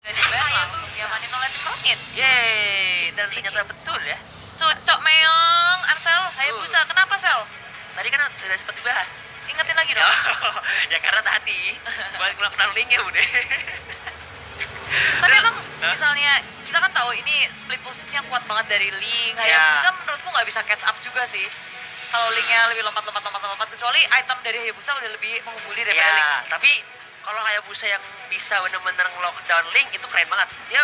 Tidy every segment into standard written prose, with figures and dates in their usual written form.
Jadi Ben langsung diamanin oleh tim Ronin. Yeay, dan ternyata betul ya. Cocok meong, Ansel, Hayabusa, kenapa Sel? Tadi kan udah sempat dibahas. Ingetin lagi dong. Ya karena tadi balik melakukan linknya udah. Tapi emang misalnya kita kan tahu ini split posisinya kuat banget dari Link. Hayabusa menurutku nggak bisa catch up juga sih. Kalau Linknya lebih lompat, kecuali item dari Hayabusa udah lebih mengungguli daripada Link. Ya, tapi kalau Hayabusa yang bisa benar-benar nge-lockdown Link itu keren banget. Dia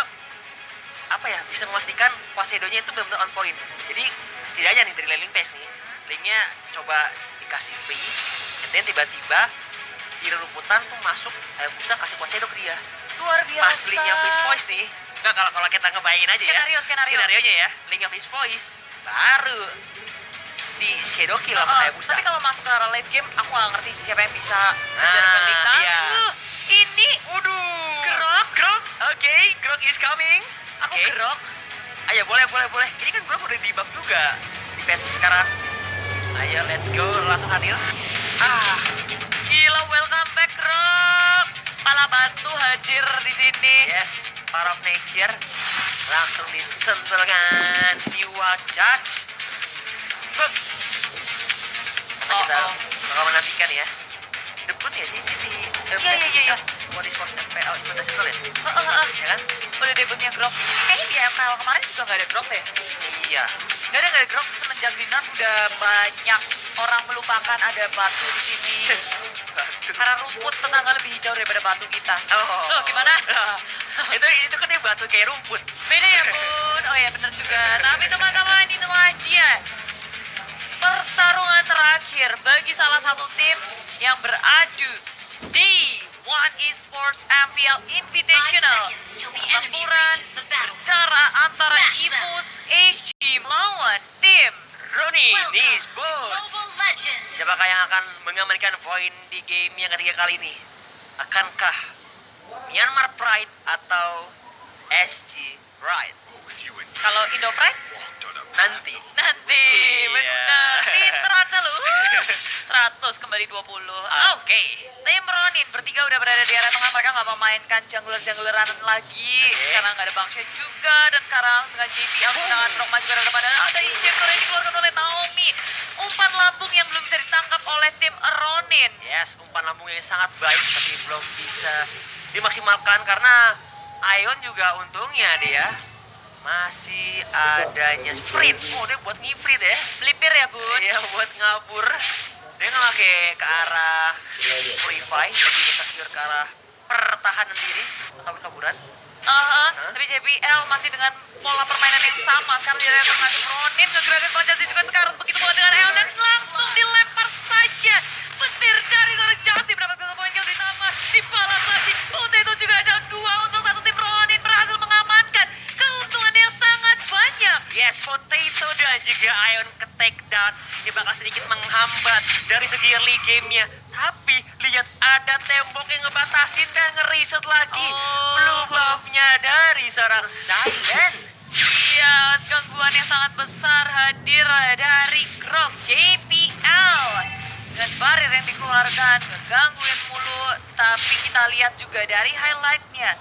apa ya, bisa memastikan Poseidonnya itu benar-benar on point. Jadi setidaknya nih dari laning phase nih, Linknya coba dikasih free, and then tiba-tiba di rumputan tuh masuk Hayabusa kasih Poseidon ke dia. Luar biasa. Pas Linknya Freeze Voice nih, enggak kalau kita ngebayangin aja skenario-nya ya, Linknya Freeze Voice, baru di shadow kill sama Hayabusa. Tapi kalau masuk ke arah late game, aku gak ngerti siapa yang bisa ngejar ke Link. Iya. Ini Waduh. Grok. Oke, Grok is coming. Aku Oke. Grok. Ayo boleh. Ini kan Grok udah di buff juga di patch sekarang. Ayo let's go, langsung hadir. Gila, welcome back Grok. Pala batu hadir di sini. Yes, power of nature. Langsung disentelkan di wild charge. Kita bakal menantikan ya. Debut ya sih di Iya. Body Sport MPL Invitational ya? Ya kan? Udah debutnya Grok. Kayaknya di MPL kemarin juga gak ada Grok deh. Iya. Gak ada Grok semenjak Dinar udah banyak orang melupakan ada batu di sini. Karena rumput tetangga lebih hijau daripada batu kita. Loh, gimana? itu kan dia batu kayak rumput. Beda ya bun. Oh ya bener juga. Tapi teman-teman itulah dia pertarungan terakhir bagi salah satu tim yang beradu di One Esports MPL Invitational. Pertempuran berdarah antara EVOS HG melawan tim Ronin Esports. Siapakah yang akan mengamankan poin di game yang ketiga kali ini? Akankah Myanmar Pride atau SG Pride? kalau Indo Pride Nanti. bener pinteran selalu 100 kembali 20. Oke. Tim Ronin bertiga udah berada di area tengah, mereka nggak memainkan jungler-jungleran lagi karena nggak ada Bangsha juga, dan sekarang dengan JPL dengan Rokma juga ada depan, dan ada Injector yang dikeluarkan oleh Naomi. Umpan lambung yang belum bisa ditangkap oleh tim Ronin. Yes, umpan lambung yang sangat baik tapi belum bisa dimaksimalkan karena Ion juga untungnya dia masih adanya sprint. Oh, dia buat ngiprit ya. Melipir ya bun. Iya, buat ngabur. Dia nggak pakai ke arah purify, tapi dia secure ke arah pertahanan diri atau kaburan. Tapi JBL masih dengan pola permainan yang sama. Sekarang di area tengah tim Ronin ngegerakan Bajati juga sekarang begitu banget dengan Eon, dan langsung dilempar saja. Petir dari seorang Jati mendapatkan 1 poin kill, ditambah dibalas lagi. Potato juga ada 2 untuk satu tim Ronin berhasil mengamankan keuntungan yang sangat banyak. Yes, Potato dan juga Ion ke take down. Dia bakal sedikit menghambat dari segi early gamenya. Tapi lihat ada tembok yang ngebatasin dan ngeriset lagi. Blue buff-nya dari seorang Silent. Iya, gangguan yang sangat besar hadir dari Grok JPL. Dengan barir yang dikeluarkan, ngegangguin mulu. Tapi kita lihat juga dari highlight-nya.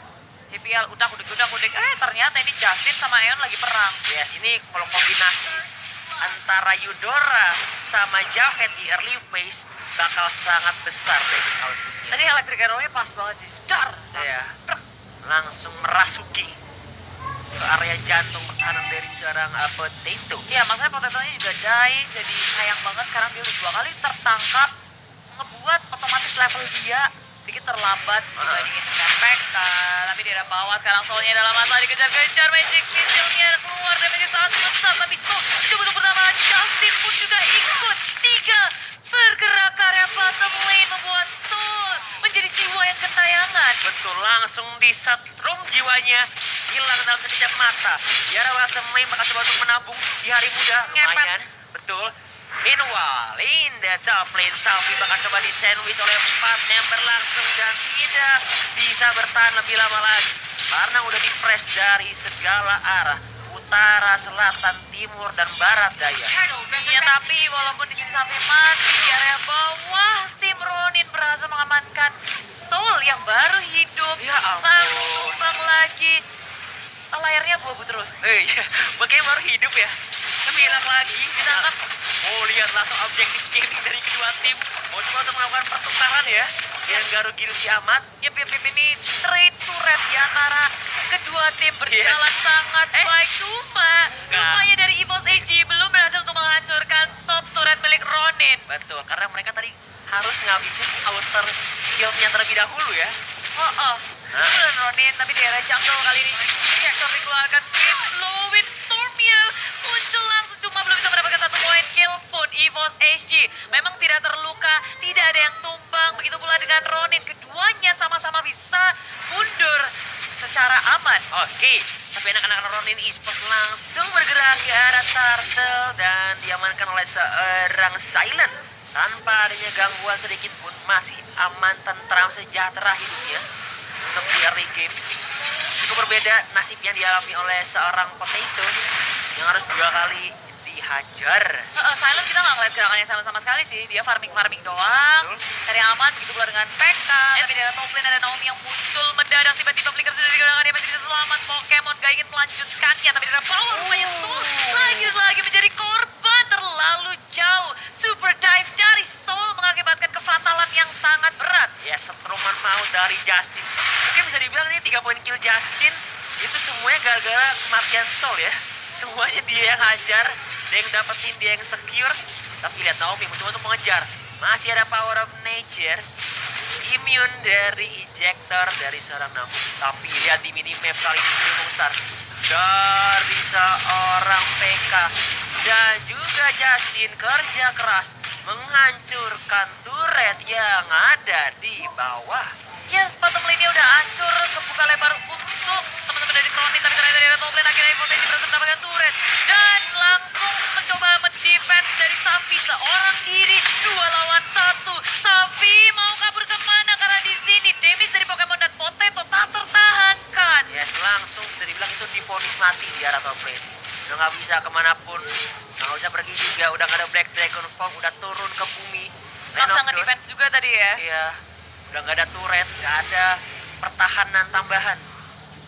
JPL udik, ternyata ini Justin sama Eon lagi perang. Yes, ini kalau kombinasi antara Eudora sama Jawhead di early phase bakal sangat besar damage output-nya. Tadi electric arrow-nya pas banget sih. Dar. Iya. Langsung merasuki ke area jantung pertahanan dari seorang Potato. Iya, maksudnya Potato-nya juga die, jadi sayang banget sekarang dia udah 2 kali tertangkap. Ngebuat otomatis level dia sedikit terlambat dibandingin dengan PK. Tapi di area bawah sekarang Soulnya dalam masalah dikejar-kejar, Magic Missile-nya keluar, damage sangat besar. Tapi Soul coba untuk pertama, Justin pun juga ikut. 3 bergerak ke area bottom lane, membuat Soul menjadi jiwa yang gentayangan. Betul, langsung disetrum jiwanya, hilang dalam sekejap mata. Tiara Waksa main bakal coba untuk menabung di hari muda, lumayan. Betul. Meanwhile, in the top lane, Salvi bakal coba di-sandwich oleh 4 member langsung dan tidak bisa bertahan lebih lama lagi. Karena udah di-press dari segala arah. Utara, selatan, timur, dan barat daya. Iya, tapi walaupun di sini Salvi masih di area bawah, tim Ronin berhasil mengamankan Soul yang baru hidup. Ya ampun. Langsung tumbang lagi ngebut terus. Iya, makanya baru hidup ya. Tapi hilang lagi. Ditangkap. Oh, lihat langsung objektif gaming dari kedua tim. Mau coba untuk melakukan pertukaran ya. Yang gak rugi-rugi amat. Yep, ini trade turret di antara kedua tim berjalan sangat baik. Cuma rupanya dari EVOS AG belum berhasil untuk menghancurkan top turret milik Ronin. Betul, karena mereka tadi harus ngabisin outer shieldnya terlebih dahulu ya. Betul Ronin, tapi di area jungle kali ini Injector dikeluarkan. Low Windstormnya muncul langsung, cuma belum bisa mendapatkan satu poin kill pun. EVOS AG memang tidak terluka, tidak ada yang tumbang. Begitu pula dengan Ronin, keduanya sama-sama bisa mundur secara aman. Oke, tapi anak-anak Ronin Esports langsung bergerak ke arah Turtle dan diamankan oleh seorang Silent. Tanpa adanya gangguan sedikit pun, masih aman, tentram, sejahtera hidupnya untuk di early game. Cukup berbeda nasib yang dialami oleh seorang Potato yang harus 2 kali dihajar. Silent kita nggak ngeliat gerakannya Silent sama sekali sih. Dia farming doang, cari aman, begitu pula dengan PK. Tapi di top lane ada Naomi yang muncul mendadak, tiba-tiba Flicker sudah digunakan, dia masih bisa selamat. Pokemon gak ingin melanjutkannya, tapi dari bawah rupanya Soul lagi menjadi korban terlalu jauh. Super dive dari Soul mengakibatkan kefatalan yang sangat berat. Ya, setruman maut dari Justin. Mungkin bisa dibilang ini 3 poin kill Justin itu semuanya gara-gara kematian Soul ya. Semuanya dia yang hajar, dia yang dapetin, dia yang secure. Tapi lihat Naomi mencoba untuk mengejar. Masih ada power of nature. Immune dari ejector dari seorang Naomi. Tapi lihat di minimap kali ini Dreaming Star dari seorang PK. Dan juga Justin kerja keras menghancurkan turret yang ada di bawah. Yes, bottom lane-nya udah hancur, kebuka lebar untuk teman-teman dari Ronin. Tapi ternyata dari top lane akhirnya EVOS AG berhasil mendapatkan turret. Dan langsung mencoba mendefense dari Safi seorang diri. 2 lawan 1. Safi mau kabur kemana? Karena di sini damage dari Pokemon dan Potato tak tertahankan. Yes, langsung bisa dibilang itu divonis mati di arah top lane. Udah nggak bisa kemanapun, nggak usah pergi juga. Udah nggak ada Black Dragon Form, udah turun ke bumi. Maksa nge-defense juga tadi ya. Iya, udah nggak ada turret, nggak ada pertahanan tambahan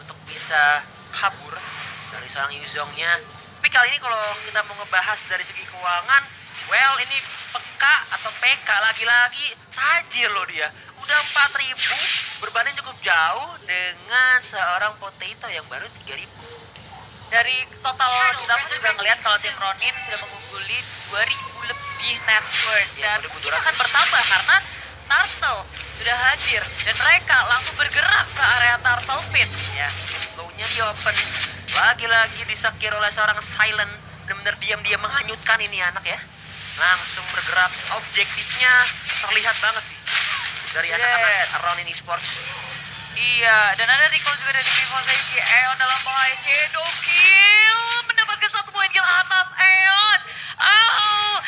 untuk bisa kabur dari seorang Yuzongnya. Tapi kali ini kalau kita mau ngebahas dari segi keuangan, well ini PK atau PK lagi-lagi tajir loh dia. Udah 4.000, berbanding cukup jauh dengan seorang Potato yang baru 3.000. Dari total kita pun juga ngelihat kalau tim Ronin sudah mengungguli 2.000 lebih net worth. Dan mungkin akan bertambah karena Turtle sudah hadir dan mereka langsung bergerak ke area Turtle Pit. Yes, low-nya di open. Lagi-lagi disakir oleh seorang Silent. Benar-benar diam-diam menghanyutkan ini anak ya. Langsung bergerak. Objektifnya terlihat banget sih dari anak-anak Ronin Esports. Iya, dan ada recall juga dari EVOS AG. Aeon dalam bahaya, Shadow Kill mendapatkan 1 poin kill atas Aeon.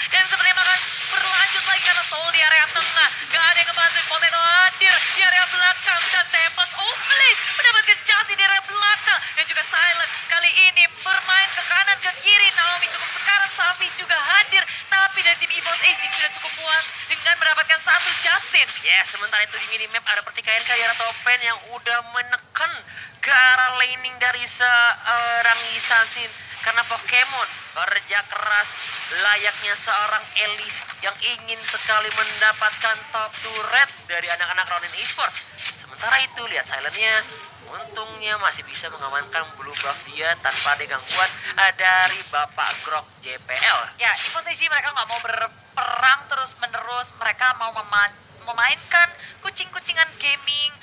Dan sepertinya akan berlanjut lagi karena Soul di area tengah. Gak ada yang ngebantuin, Potato hadir di area belakang. Dan Tempest Oblate mendapatkan Justin di area belakang. Dan juga Silent kali ini bermain ke kanan, ke kiri. Naomi cukup sekarat, Safi juga hadir. Tapi dari tim EVOS AG sudah cukup puas dengan mendapatkan 1 Justin. Ya, sementara itu di minimap ada pertikaian ke arah top lane yang udah menekan ke arah laning dari seorang Isansin. Karena Pokemon kerja keras layaknya seorang Elise yang ingin sekali mendapatkan top turret dari anak-anak Ronin Esports. Sementara itu lihat Silentnya, untungnya masih bisa mengamankan blue buff dia tanpa ada gangguan dari Bapak Grok JPL. Ya, EVOS AG mereka nggak mau berperang terus-menerus. Mereka mau memainkan kucing-kucingan gaming.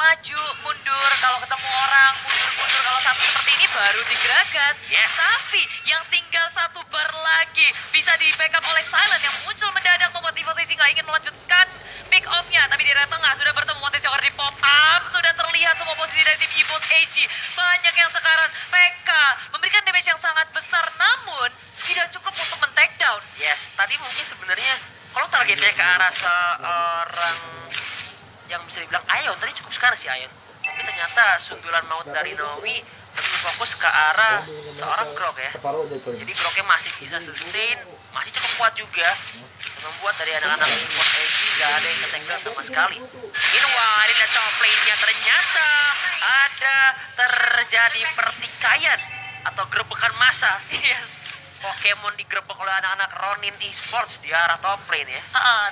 Maju, mundur, kalau ketemu orang, mundur. Kalau satu seperti ini baru digeragas. Yes. Tapi yang tinggal 1 bar lagi bisa di backup oleh Silent yang muncul mendadak membuat EVOS AG nggak ingin melanjutkan pick off-nya. Tapi di area tengah sudah bertemu Montes Joker di pop up. Sudah terlihat semua posisi dari tim EVOS AG. Banyak yang sekarat. PK memberikan damage yang sangat besar namun tidak cukup untuk men-take down. Yes, tadi mungkin sebenarnya kalau targetnya ke arah seorang yang bisa dibilang Aeon, tadi cukup sekali sih Aeon. Tapi ternyata sundulan maut dari Naomi lebih fokus ke arah seorang Grok ya. Jadi Groknya masih bisa sustain, masih cukup kuat juga. Dan membuat dari anak-anak EVOS AG gak ada yang ke-take down sama sekali. Meanwhile, di top lane-nya ternyata ada terjadi pertikaian atau gerebekan massa. Yes. Pokemon digerebek oleh anak-anak Ronin Esports di arah top lane ya.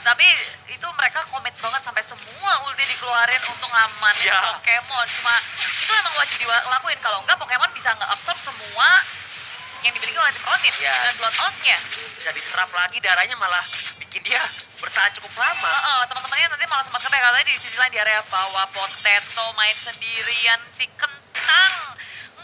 Tapi itu mereka komit banget sampai semua ulti dikeluarin untuk ngamanin Ya. Pokemon. Cuma itu emang wajib dilakuin. Kalau enggak Pokemon bisa nge-absorb semua yang dimiliki oleh tim Ronin Ya. dengan Blood-Out-nya. Bisa diserap lagi darahnya malah bikin dia bertahan cukup lama. Teman-temannya nanti malah sempat katanya di sisi lain di area bawah. Potato main sendirian, si Kentang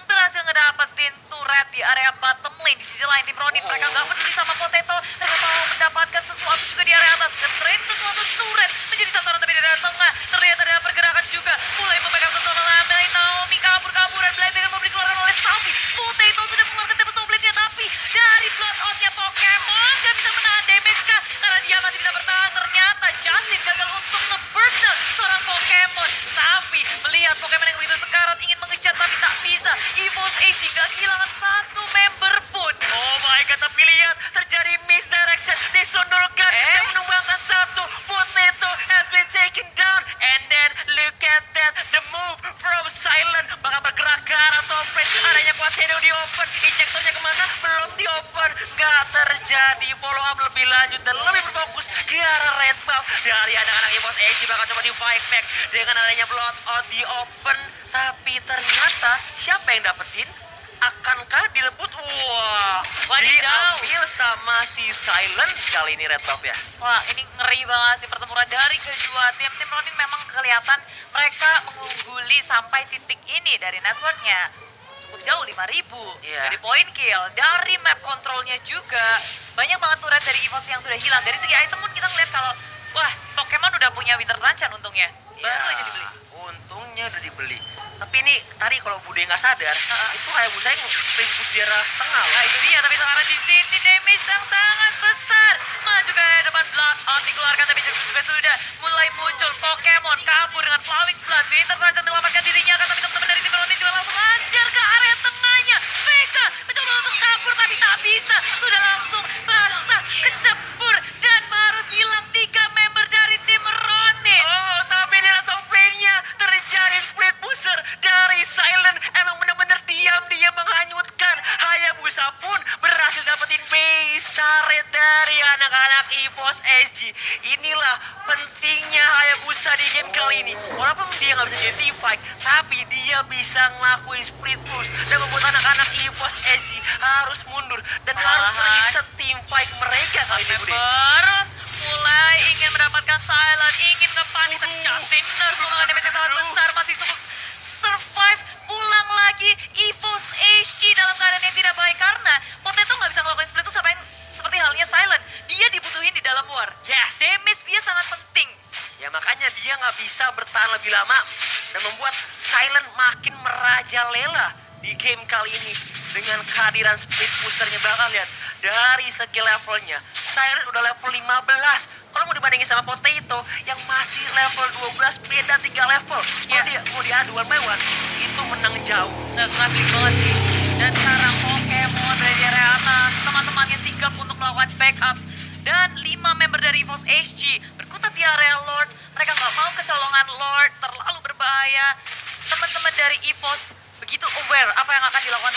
berhasil ngedapetin turret di area bottom lane. Di sisi lain tim Ronin mereka nggak peduli sama Potato, mereka mau mendapatkan sesuatu juga di area atas. Nge-trade sesuatu turret menjadi sasaran, tapi di area tengah terlihat ada pergerakan juga. Mulai memegang sesuatu mengambil Naomi kabur-kaburan. Black Dragon mau dikeluarkan oleh Salvi. Potato sudah mengeluarkan Tempest Blade-nya, tapi dari Blood-Out-nya Pokemon gak bisa menahan damage kah? Karena dia masih bisa bertahan. Ternyata Justin gagal untuk nge-burst down seorang Pokemon. Salvi melihat Pokemon yang begitu sekarat ingin mengejar tapi tak bisa. EVOS AG gak kehilangan satu member pun. Oh my god, tapi lihat terjadi misdirection, disundulkan dan menumbangkan satu. Potato has been taken down, and then look at that, the move from Silent bakal bergerak ke arah top lane. Adanya Quad Shadow di open, injektornya kemana? Belum di open, gak terjadi follow up lebih lanjut dan lebih berfokus ke arah red buff dari anak-anak EVOS AG. Bakal coba di fight back dengan adanya Blood-Out di open, tapi ternyata siapa yang dapetin? Akankah direbut? Wah, Wadidaw. diambil sama si Silent kali ini red buff ya. Wah, ini ngeri banget sih pertempuran dari kedua tim. Tim Ronin memang kelihatan mereka mengungguli sampai titik ini dari networknya. Cukup jauh 5.000 Iya. dari point kill, dari map controlnya juga. Banyak banget turret dari EVOS yang sudah hilang. Dari segi item pun kita ngeliat kalau, wah, Pokemon udah punya Winter Tranchan untungnya. Baru aja dibeli. Untungnya udah dibeli. Tapi ini tadi kalau Bude nggak sadar, itu Hayabusa yang push di arah tengah loh. Nah itu dia, tapi sekarang di sini damage yang sangat besar. Maju ke area depan, Blood-Out dikeluarkan, tapi juga sudah mulai muncul Pokemon kabur dengan Flowing Blood. Winter Tranchan menyelamatkan dirinya, tapi teman-teman dari tim Ronin juga langsung lancar ke area tengahnya. Vega mencoba untuk kabur, tapi tak bisa. Sudah langsung basah, kecebur, dan harus hilang 3 member dari tim Ronin. Oh, tapi di top lane-nya terjadi split pusher dari Silent. Emang bener-bener diam-diam menghanyutkan. Hayabusa pun berhasil dapetin base turret dari anak-anak EVOS SG. Inilah pentingnya Hayabusa di game kali ini. Walaupun dia nggak bisa jadi team fight, tapi dia bisa ngelakuin split push dan membuat anak-anak EVOS SG harus mundur dan harus reset team fight mereka kali ini, Bude. Member mulai ingin mendapatkan Silent, ingin ngepanik, tapi Justin menggunakan damage yang sangat besar, masih cukup survive. Pulang lagi EVOS HG dalam keadaan yang tidak baik karena Potato nggak bisa ngelakuin split itu seperti halnya Silent. Dia dibutuhin di dalam war. Yes. Damage dia sangat penting. Ya makanya dia nggak bisa bertahan lebih lama dan membuat Silent makin merajalela di game kali ini dengan kehadiran split pushernya. Bakal lihat dari segi levelnya, Silent udah level 15. Kalau mau dibandingin sama Potato yang masih level 12, beda 3 level. Kalau dia mau diadu 1-by-1, itu menang jauh. Nah, struggling banget sih. Dan sekarang Pokemon dari area atas, teman-temannya sigap untuk melakukan backup. Dan 5 member dari EVOS HG berkutat di area Lord. Mereka nggak mau kecolongan Lord, terlalu berbahaya. Teman-teman dari EVOS begitu aware apa yang akan dilakukan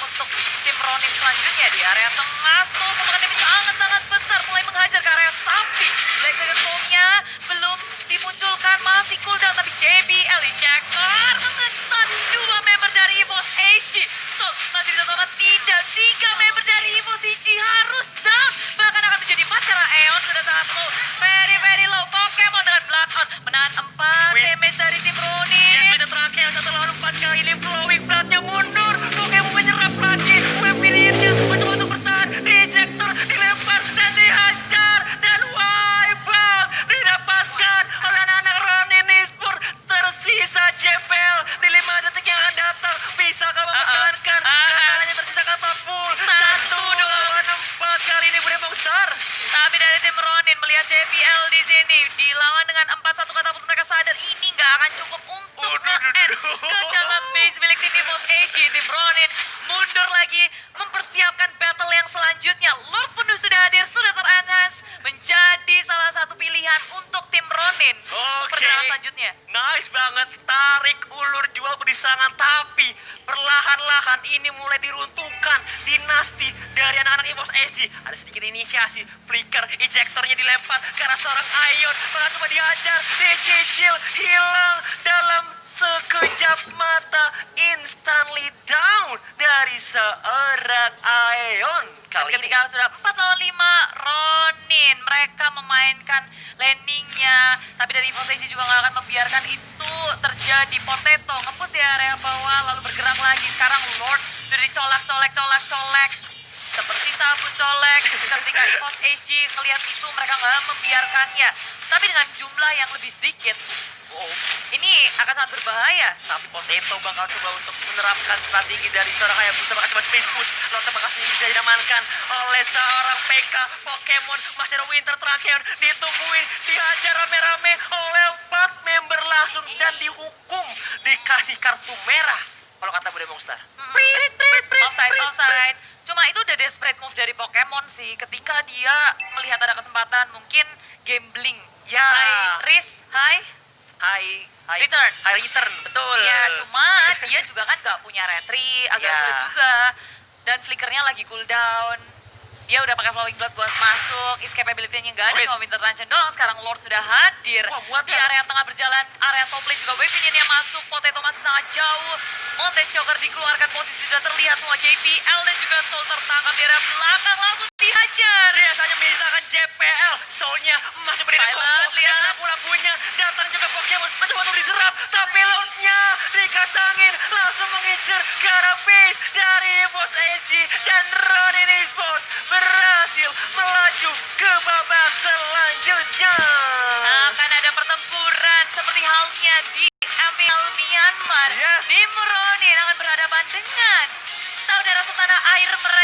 untuk tim Ronin selanjutnya di area tengah. Smoke memakan damage sangat-sangat besar, mulai menghajar ke area samping. Black Dragon Bomb-nya belum dimunculkan, masih cooldown, tapi JBL Injector mengesan 2 member dari EVOS HG. So, masih bisa sama tidak, 3 member dari EVOS HG harus down. Bahkan akan menjadi 4 karena Aeon sudah sangat low. Very, very low. Pokemon dengan Blood-Out menahan 4 damage dari tim Ronin. Yang beda terakhir 1 lawan 4 kali ini Flowing Blood-nya mundur. Pokemon menyerap lagi. Weapon-nya mencoba untuk bertahan. Di-ejector, dilempar dan dihajar. Dan wipe out didapatkan oleh anak-anak Ronin Esports. Tersisa JBL di 5 detik yang akan datang. Bisakah mempertahankan? Karena hanya tersisa katapul. 1 lawan 4 kali ini Bude Monster. Tapi dari tim Ronin melihat JBL di sini dilawan dengan 4-1 kata putus, mereka sadar ini nggak akan cukup untuk nge-end ke dalam base milik tim EVOS HG. Tim Ronin mundur lagi mempersiapkan battle yang selanjutnya. Lord pun sudah hadir, sudah ter-enhance menjadi salah satu pilihan untuk tim Ronin untuk perjalanan selanjutnya. Nice banget, tarik ulur jual beli serangan, tapi perlahan-lahan ini mulai diruntuhkan dinasti dari anak-anak EVOS SG. Ada sedikit inisiasi, flicker, ejektornya dilempar ke arah seorang Ion. Malah coba dihajar, dicicil, hilang dalam sekejap mata. Instantly down dari seorang Ion. Kali ini Ketika sudah 4 lawan 5, Ronin mereka memainkan landingnya, tapi dari Potato juga nggak akan membiarkan itu terjadi. Potato nge-push di area bawah lalu bergerak lagi. Sekarang Lord sudah dicolak seperti sabun colek. Ketika EVOS SG melihat itu mereka nggak membiarkannya, tapi dengan jumlah yang lebih sedikit ini akan sangat berbahaya. tapi Potato bakal coba untuk menerapkan strategi dari seorang Hayabusa, bakal coba spin push. Lontar bakal sendiri diamankan oleh seorang PK Pokemon. Masih ada Winter Tracheon, ditungguin, dihajar rame-rame oleh 4 member langsung dan dihukum, dikasih kartu merah. Kalau kata Bude Monster. Offside. Cuma itu udah desperate move dari Pokemon sih. Ketika dia melihat ada kesempatan, mungkin gambling. Ya. High risk, high return. High return, betul. Ya, cuma dia juga kan nggak punya retri, agak Ya. sulit juga. Dan flickernya lagi cooldown. Dia udah pakai Flowing Blood buat masuk, escape ability-nya nggak ada, Wait. cuma Winter Truncheon doang. Sekarang Lord sudah hadir Wah, muat di kan? area tengah berjalan, area top lane juga Wave Minion-nya masuk, Potato masih sangat jauh. Mountain Choker dikeluarkan, posisi sudah terlihat semua. JPL dan juga Soul tertangkap di area belakang, langsung dihajar. Biasanya misalkan JPL, soalnya masih berdiri Silent, kokoh, lihat. dan lampu-lampunya datang juga Pokemon, mencoba untuk diserap, tapi Lordnya dikacangin, langsung mengincar ke arah base dari EVOS SG, dan Ronin Esports berhasil melaju ke babak selanjutnya. Akan ada pertempuran seperti halnya di MPL Myanmar. Yes. Tim Ronin akan berhadapan dengan saudara setanah air mereka.